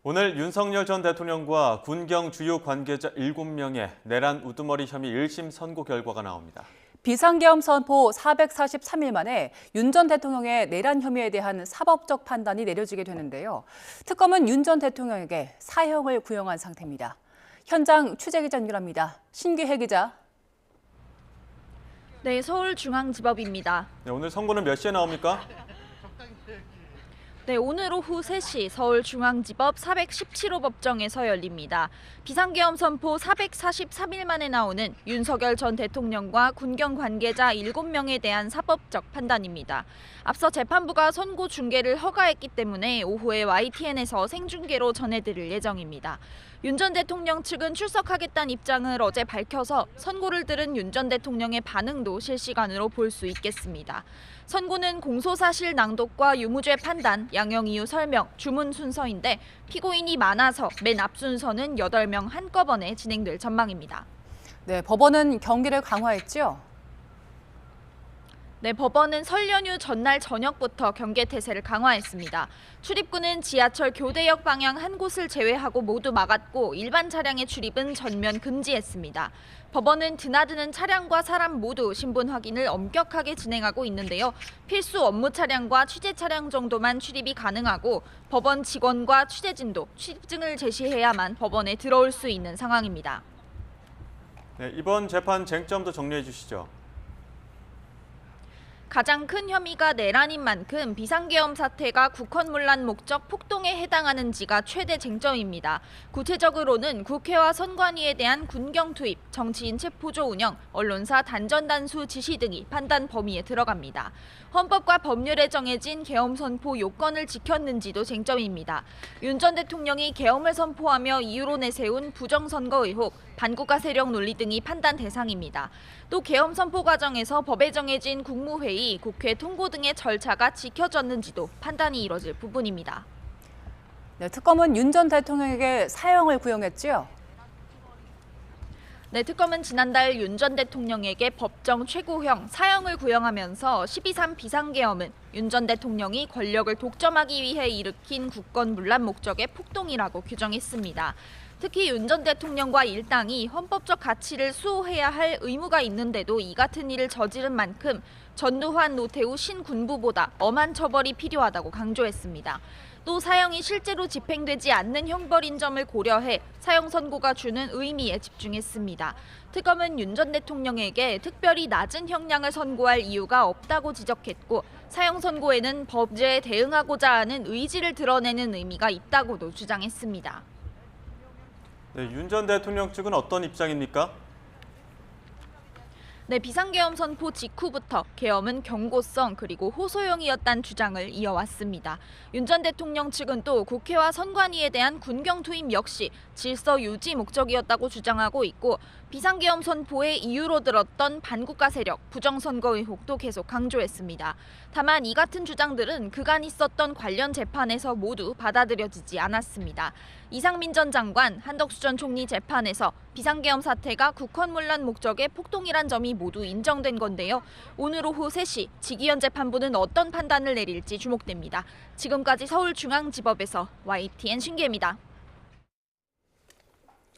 오늘 윤석열 전 대통령과 군경 주요 관계자 7명의 내란 우두머리 혐의 1심 선고 결과가 나옵니다. 비상계엄 선포 443일 만에 윤 전 대통령의 내란 혐의에 대한 사법적 판단이 내려지게 되는데요. 특검은 윤 전 대통령에게 사형을 구형한 상태입니다. 현장 취재 기자 연결합니다. 신규혜 기자. 네, 서울중앙지법입니다. 네, 오늘 선고는 몇 시에 나옵니까? 네, 오늘 오후 3시 서울중앙지법 417호 법정에서 열립니다. 비상계엄 선포 443일 만에 나오는 윤석열 전 대통령과 군경 관계자 7명에 대한 사법적 판단입니다. 앞서 재판부가 선고 중계를 허가했기 때문에 오후에 YTN에서 생중계로 전해드릴 예정입니다. 윤 전 대통령 측은 출석하겠다는 입장을 어제 밝혀서 선고를 들은 윤 전 대통령의 반응도 실시간으로 볼 수 있겠습니다. 선고는 공소사실 낭독과 유무죄 판단, 양형 이유 설명, 주문 순서인데 피고인이 많아서 맨 앞 순서는 8명 한꺼번에 진행될 전망입니다. 네, 법원은 경기를 강화했죠? 네, 법원은 설 연휴 전날 저녁부터 경계 태세를 강화했습니다. 출입구는 지하철 교대역 방향 한 곳을 제외하고 모두 막았고 일반 차량의 출입은 전면 금지했습니다. 법원은 드나드는 차량과 사람 모두 신분 확인을 엄격하게 진행하고 있는데요. 필수 업무 차량과 취재 차량 정도만 출입이 가능하고 법원 직원과 취재진도 출입증을 제시해야만 법원에 들어올 수 있는 상황입니다. 네, 이번 재판 쟁점도 정리해 주시죠. 가장 큰 혐의가 내란인 만큼 비상계엄 사태가 국헌문란 목적 폭동에 해당하는지가 최대 쟁점입니다. 구체적으로는 국회와 선관위에 대한 군경 투입, 정치인 체포조 운영, 언론사 단전 단수 지시 등이 판단 범위에 들어갑니다. 헌법과 법률에 정해진 계엄 선포 요건을 지켰는지도 쟁점입니다. 윤 전 대통령이 계엄을 선포하며 이유로 내세운 부정선거 의혹, 반국가 세력 논리 등이 판단 대상입니다. 또 계엄 선포 과정에서 법에 정해진 국무회의, 국회 통고 등의 절차가 지켜졌는지도 판단이 이뤄질 부분입니다. 네, 특검은 윤 전 대통령에게 사형을 구형했죠? 네, 특검은 지난달 윤 전 대통령에게 법정 최고형 사형을 구형하면서 12.3 비상계엄은 윤 전 대통령이 권력을 독점하기 위해 일으킨 국권문란 목적의 폭동이라고 규정했습니다. 특히 윤 전 대통령과 일당이 헌법적 가치를 수호해야 할 의무가 있는데도 이 같은 일을 저지른 만큼 전두환, 노태우, 신군부보다 엄한 처벌이 필요하다고 강조했습니다. 또 사형이 실제로 집행되지 않는 형벌인 점을 고려해 사형 선고가 주는 의미에 집중했습니다. 특검은 윤 전 대통령에게 특별히 낮은 형량을 선고할 이유가 없다고 지적했고 사형 선고에는 범죄에 대응하고자 하는 의지를 드러내는 의미가 있다고도 주장했습니다. 네, 윤 전 대통령 측은 어떤 입장입니까? 네, 비상계엄 선포 직후부터 계엄은 경고성 그리고 호소용이었다는 주장을 이어왔습니다. 윤 전 대통령 측은 또 국회와 선관위에 대한 군경 투입 역시 질서 유지 목적이었다고 주장하고 있고 비상계엄 선포의 이유로 들었던 반국가 세력, 부정선거 의혹도 계속 강조했습니다. 다만 이 같은 주장들은 그간 있었던 관련 재판에서 모두 받아들여지지 않았습니다. 이상민 전 장관, 한덕수 전 총리 재판에서 비상계엄 사태가 국헌문란 목적의 폭동이란 점이 모두 인정된 건데요. 오늘 오후 3시 지기현 재판부는 어떤 판단을 내릴지 주목됩니다. 지금까지 서울중앙지법에서 YTN 신기혜입니다.